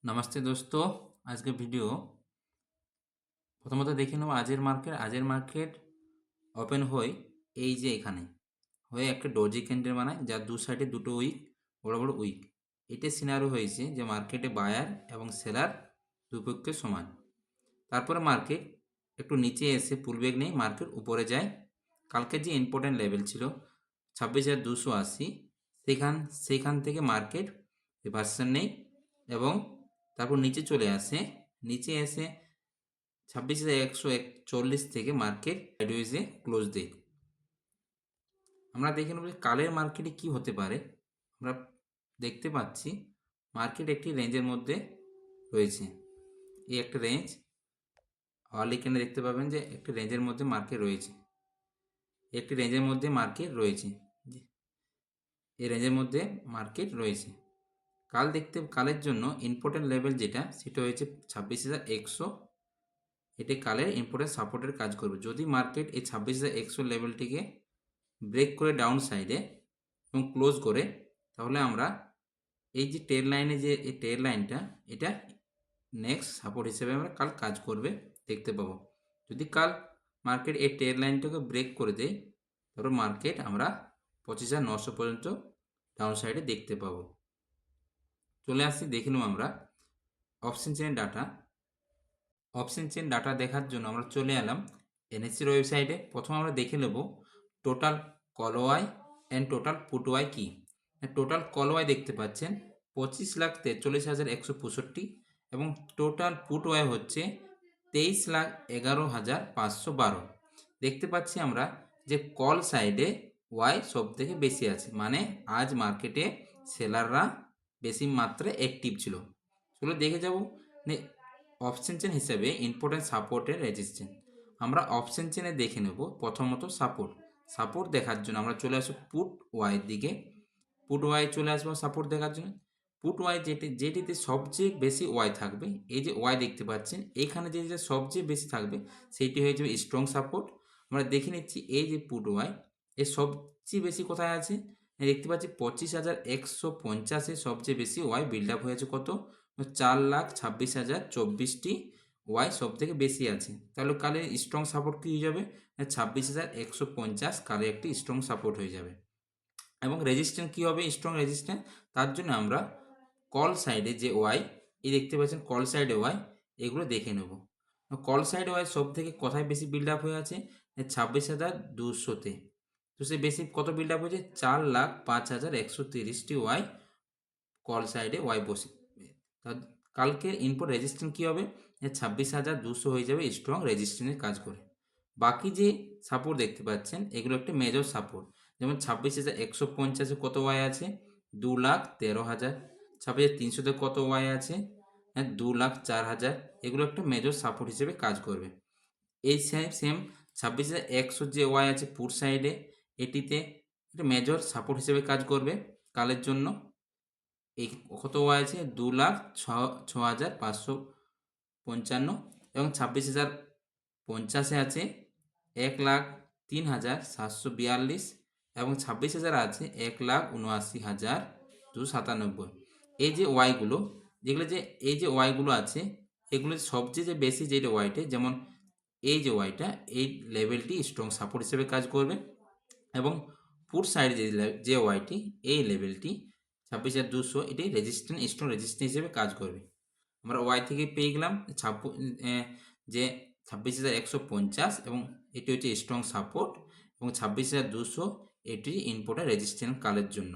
नमस्ते दोस्तों। आज के भिडियो प्रथमत देखे नेब आजेर मार्केट ओपेन हई এই যে এখানে হয়ে একটা ডজি ক্যান্ডেল বানায় যার দু সাইডে দুটো উইক বড় বড় উইক। এটা সিনারিও হয়েছে যে মার্কেটে বায়ার এবং সেলার দুপক্ষে সমান। তারপরে মার্কেট একটু নিচে এসে পুলব্যাক নেই, মার্কেট উপরে যায়। কালকে যে ইম্পর্টেন্ট লেভেল ছিল 26,280, সেখান থেকে মার্কেট রিভার্সাল নেই এবং তারপর নিচে চলে আসে। নিচে এসে 26,141 থেকে মার্কেট সাইডওয়েজে ক্লোজ দেয়। আমরা দেখে নেব যে কালের মার্কেটে কি হতে পারে। আমরা দেখতে পাচ্ছি মার্কেট একটি রেঞ্জের মধ্যে রয়েছে। এই একটা রেঞ্জ আওয়ারলি ক্যান্ডেলে দেখতে পাবেন যে একটি রেঞ্জের মধ্যে মার্কেট রয়েছে। একটি রেঞ্জের মধ্যে মার্কেট রয়েছে, এই রেঞ্জের মধ্যে মার্কেট রয়েছে। কালের জন্য ইম্পর্টেন্ট লেভেল যেটা সেটা হয়েছে 26,100। এটা কালের ইম্পর্টেন্ট সাপোর্টের কাজ করবে। যদি মার্কেট এই 26,100 লেভেলটিকে ব্রেক করে ডাউন সাইডে এবং ক্লোজ করে, তাহলে আমরা এই যে টেল লাইনে যে এই টেল লাইনটা, এটা নেক্সট সাপোর্ট হিসেবে আমরা কাল কাজ করবে দেখতে পাবো। যদি কাল মার্কেট এই টেল লাইনটাকে ব্রেক করে দেয়, তারপর মার্কেট আমরা 25,900 পর্যন্ত ডাউন সাইডে দেখতে পাবো। চলে আসছি দেখে নেব আমরা অপশন চেনের ডাটা। অপশন চেন ডাটা দেখার জন্য আমরা চলে এলাম এনএসসির ওয়েবসাইটে। প্রথমে আমরা দেখে নেব total call Y and total put Y কী। টোটাল কল ওয়াই দেখতে পাচ্ছেন 25,43,165 এবং টোটাল পুট ওয়াই হচ্ছে 23,11,512। দেখতে পাচ্ছি আমরা যে কল সাইডে ওয়াই সব থেকে বেশি আছে, মানে আজ মার্কেটে সেলাররা বেশি মাত্রায় অ্যাক্টিভ ছিল। চলো দেখে যাব অপশন চেন হিসেবে ইম্পর্টেন্ট সাপোর্টের রেজিস্ট্যান্স। আমরা অপশন চেনে দেখে নেব প্রথমত সাপোর্ট দেখার জন্য আমরা চলে আসবো পুট ওয়াইয়ের দিকে। পুট ওয়াই চলে আসবো সাপোর্ট দেখার জন্য। পুট ওয়াই যেটিতে সবচেয়ে বেশি ওয়াই থাকবে, এই যে ওয়াই দেখতে পাচ্ছেন এখানে যেটা সবচেয়ে বেশি থাকবে সেইটি হয়ে যাবে স্ট্রং সাপোর্ট। আমরা দেখে নিচ্ছি এই যে পুট ওয়াই এর সবচেয়ে বেশি কোথায় আছে, দেখতে পাচ্ছি 25,150 সবচেয়ে বেশি ওয়াই বিল্ড আপ হয়েছে। কত? 4,26,024টি ওয়াই সব থেকে বেশি আছে। তাহলে কালে স্ট্রং সাপোর্ট কী হয়ে যাবে? 26,150 কালে একটি স্ট্রং সাপোর্ট হয়ে যাবে। এবং রেজিস্ট্যান্স কী হবে? Strong resistance. তার জন্য আমরা কল সাইডে যে ওয়াই এই দেখতে পাচ্ছেন কল সাইডে ওয়াই, এগুলো দেখে নেব। কল সাইডে ওয়াই সব থেকে কোথায় বেশি বিল্ড আপ হয়ে আছে? 26,200-তে। তো সে বেশি কত বিল্ড আপ হয়েছে? 4,05,130টি ওয়াই কল সাইডে ওয়াই বসে। কালকের ইনপুট রেজিস্ট্যান্স কী হবে? 26,200 হয়ে যাবে স্ট্রং রেজিস্ট্যান্সের কাজ করে। বাকি যে সাপোর্ট দেখতে পাচ্ছেন এগুলো একটা মেজর সাপোর্ট। যেমন 26,150-এ কত ওয়াই আছে? 2,13,000। 26,300-তে কত ওয়াই আছে? 2,04,000। এগুলো একটা মেজর সাপোর্ট হিসেবে কাজ করবে। এই সেম 26,100 যে ওয়াই আছে পুট সাইডে, এটিতে একটা মেজর সাপোর্ট হিসেবে কাজ করবে কালের জন্য। এই কত ওয়াই আছে? 2,06,555 এবং 26,050-এ আছে 1,03,742 এবং 26,000 আছে 1,79,297। এই যে ওয়াইগুলো এই যে ওয়াইগুলো আছে এগুলো সবচেয়ে যে বেশি যেটা ওয়াইটে, যেমন এই যে ওয়াইটা এই লেভেলটি স্ট্রং সাপোর্ট হিসেবে কাজ করবে এবং পুট সাইডে যে ওয়াইটি এই লেভেলটি 26,200 এটি স্ট্রং রেজিস্ট্যান্স হিসেবে কাজ করবে। আমরা ওয়াই থেকে পেয়ে গেলাম যে 26,150 এবং এটি হচ্ছে স্ট্রং সাপোর্ট এবং 26,200 এটি ইম্পর্টেন্ট রেজিস্ট্যান্স কালের জন্য।